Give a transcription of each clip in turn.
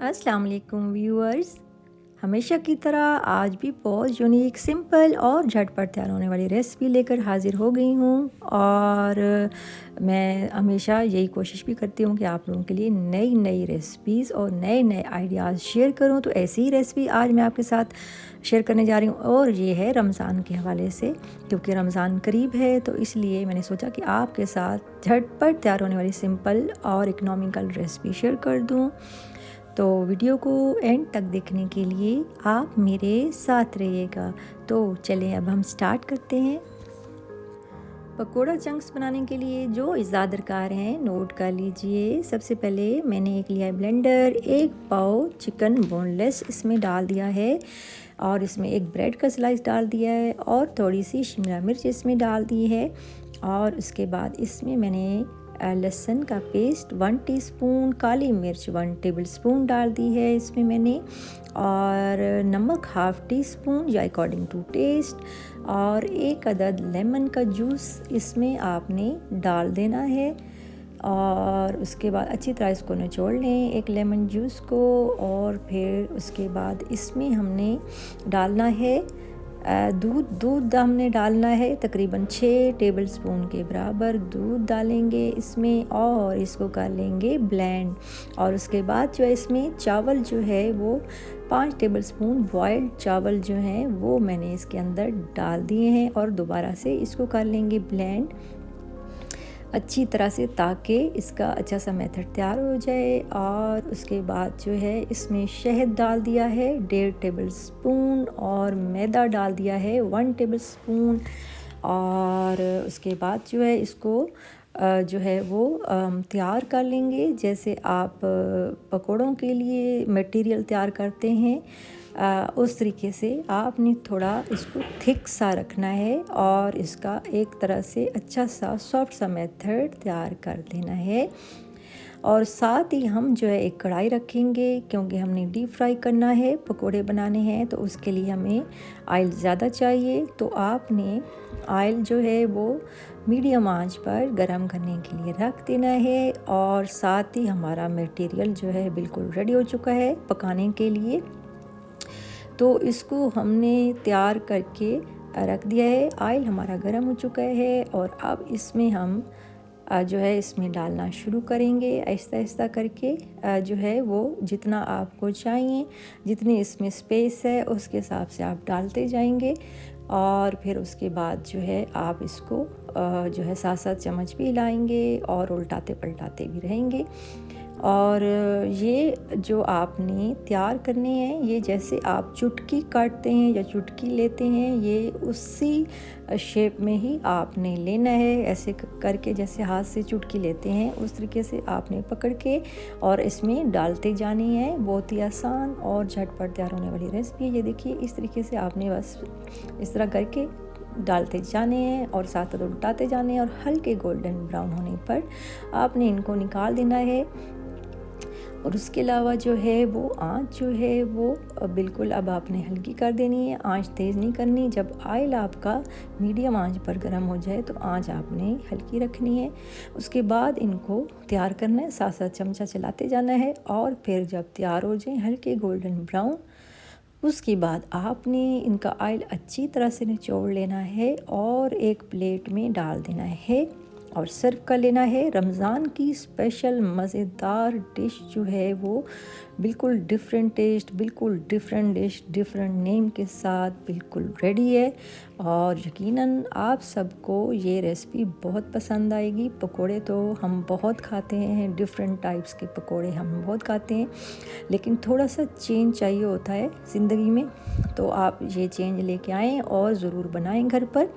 अस्सलाम वालेकुम व्यूअर्स। हमेशा की तरह आज भी बहुत यूनिक, सिंपल और झटपट तैयार होने वाली रेसिपी लेकर हाज़िर हो गई हूँ। और मैं हमेशा यही कोशिश भी करती हूँ कि आप लोगों के लिए नई नई रेसिपीज़ और नए नए आइडियाज़ शेयर करूँ। तो ऐसी ही रेसिपी आज मैं आपके साथ शेयर करने जा रही हूँ, और ये है रमज़ान के हवाले से, क्योंकि रमज़ान करीब है तो इसलिए मैंने सोचा कि आपके साथ झटपट तैयार होने वाली सिंपल और इकोनॉमिकल रेसिपी शेयर कर दूँ। तो वीडियो को एंड तक देखने के लिए आप मेरे साथ रहिएगा। तो चलें अब हम स्टार्ट करते हैं। पकोड़ा चंक्स बनाने के लिए जो अज़ा दरकार हैं नोट कर लीजिए। सबसे पहले मैंने एक लिया है ब्लेंडर, 1 पाव चिकन बोनलेस इसमें डाल दिया है, और इसमें एक ब्रेड का स्लाइस डाल दिया है, और थोड़ी सी शिमला मिर्च इसमें डाल दी है। और उसके बाद इसमें मैंने लहसुन का पेस्ट 1 टीस्पून, काली मिर्च 1 टेबलस्पून डाल दी है इसमें मैंने, और नमक 1/2 टीस्पून या अकॉर्डिंग टू टेस्ट, और 1 अदद लेमन का जूस इसमें आपने डाल देना है। और उसके बाद अच्छी तरह इसको निचोड़ लें, एक लेमन जूस को। और फिर उसके बाद इसमें हमने डालना है दूध हमने डालना है तकरीबन 6 टेबलस्पून के बराबर दूध डालेंगे इसमें, और इसको कर लेंगे ब्लेंड। और उसके बाद जो है इसमें चावल जो है वो 5 टेबलस्पून बॉयल्ड चावल जो हैं वो मैंने इसके अंदर डाल दिए हैं, और दोबारा से इसको कर लेंगे ब्लेंड अच्छी तरह से, ताकि इसका अच्छा सा मेथड तैयार हो जाए। और उसके बाद जो है इसमें शहद डाल दिया है 1.5 टेबलस्पून, और मैदा डाल दिया है 1 टेबलस्पून। और उसके बाद जो है इसको जो है वो तैयार कर लेंगे, जैसे आप पकोड़ों के लिए मटेरियल तैयार करते हैं उस तरीके से आपने थोड़ा इसको थिक सा रखना है, और इसका एक तरह से अच्छा सा सॉफ्ट सा मेथड तैयार कर देना है। और साथ ही हम जो है एक कढ़ाई रखेंगे, क्योंकि हमने डीप फ्राई करना है, पकोड़े बनाने हैं, तो उसके लिए हमें ऑयल ज़्यादा चाहिए। तो आपने ऑयल जो है वो मीडियम आंच पर गरम करने के लिए रख देना है। और साथ ही हमारा मटेरियल जो है बिल्कुल रेडी हो चुका है पकाने के लिए, तो इसको हमने तैयार करके रख दिया है। ऑयल हमारा गर्म हो चुका है, और अब इसमें हम जो है इसमें डालना शुरू करेंगे आहिस्ता आहिस्ता करके। जो है वो जितना आपको चाहिए, जितनी इसमें स्पेस है उसके हिसाब से आप डालते जाएंगे। और फिर उसके बाद जो है आप इसको जो है साथ साथ चम्मच भी हिलाएंगे और उल्टाते पलटाते भी रहेंगे। और ये जो आपने तैयार करने हैं, ये जैसे आप चुटकी काटते हैं या चुटकी लेते हैं, ये उसी शेप में ही आपने लेना है। ऐसे करके जैसे हाथ से चुटकी लेते हैं उस तरीके से आपने पकड़ के और इसमें डालते जाने हैं। बहुत ही आसान और झटपट तैयार होने वाली रेसिपी है। ये देखिए इस तरीके से आपने बस इस तरह करके डालते जाने हैं और साथ साथ उल्टाते जाने हैं, और हल्के गोल्डन ब्राउन होने पर आपने इनको निकाल देना है। और उसके अलावा जो है वो आंच जो है वो बिल्कुल अब आपने हल्की कर देनी है, आंच तेज़ नहीं करनी। जब ऑयल आपका मीडियम आंच पर गर्म हो जाए तो आंच आपने हल्की रखनी है। उसके बाद इनको तैयार करना है, साथ साथ चमचा चलाते जाना है, और फिर जब तैयार हो जाए हल्के गोल्डन ब्राउन, उसके बाद आपने इनका ऑयल अच्छी तरह से निचोड़ लेना है और एक प्लेट में डाल देना है और सर्व कर लेना है। रमज़ान की स्पेशल मज़ेदार डिश जो है वो बिल्कुल डिफरेंट टेस्ट, बिल्कुल डिफरेंट डिश, डिफरेंट नेम के साथ बिल्कुल रेडी है, और यकीनन आप सबको ये रेसिपी बहुत पसंद आएगी। पकोड़े तो हम बहुत खाते हैं, डिफरेंट टाइप्स के पकोड़े हम बहुत खाते हैं, लेकिन थोड़ा सा चेंज चाहिए होता है ज़िंदगी में। तो आप ये चेंज लेके आएँ और ज़रूर बनाएं घर पर,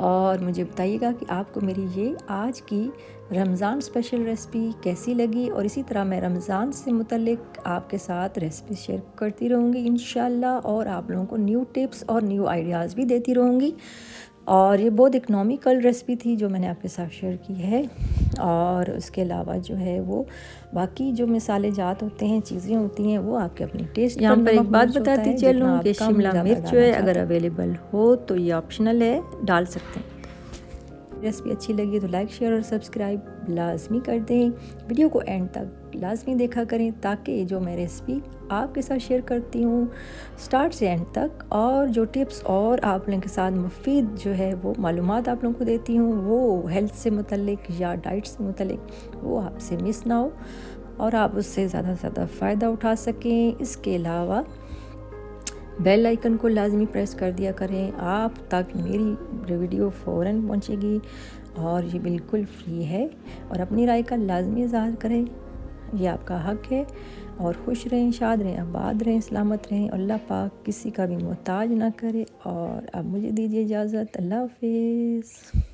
और मुझे बताइएगा कि आपको मेरी ये आज की रमज़ान स्पेशल रेसिपी कैसी लगी। और इसी तरह मैं रमज़ान से मुतल्लिक आपके साथ रेसिपी शेयर करती रहूँगी इंशाल्लाह, और आप लोगों को न्यू टिप्स और न्यू आइडियाज़ भी देती रहूँगी। और ये बहुत इकनॉमिकल रेसिपी थी जो मैंने आपके साथ शेयर की है। और उसके अलावा जो है वो बाकी जो मिसाले जात होते हैं, चीज़ें होती हैं, वो आपके अपने टेस्ट यहाँ पर एक बात होता बताती है। चलूँ कि जितना आप शिमला कम मिर्च ज़्यादा जो है डालना अगर चाहते हैं। अवेलेबल हो तो ये ऑप्शनल है, डाल सकते हैं। रेसिपी अच्छी लगी तो लाइक शेयर और सब्सक्राइब लाजमी कर दें। वीडियो को एंड तक लाजमी देखा करें ताकि जो मैं रेसिपी आपके साथ शेयर करती हूँ स्टार्ट से एंड तक, और जो टिप्स और आप लोगों के साथ मुफीद जो है वो मालूमात आप लोगों को देती हूँ वो हेल्थ से मुतल्लिक या डाइट से मुतल्लिक, वो आपसे मिस ना हो और आप उससे ज़्यादा से ज़्यादा फ़ायदा उठा सकें। इसके अलावा बेल आइकन को लाजमी प्रेस कर दिया करें आप तक मेरी वीडियो फ़ौरन पहुंचेगी, और ये बिल्कुल फ्री है। और अपनी राय का लाजमी इज़हार करें, ये आपका हक है। और खुश रहें, शाद रहें, आबाद रहें, सलामत रहें। अल्लाह पाक किसी का भी मोहताज ना करे। और अब मुझे दीजिए इजाज़त। अल्लाह हाफिज़।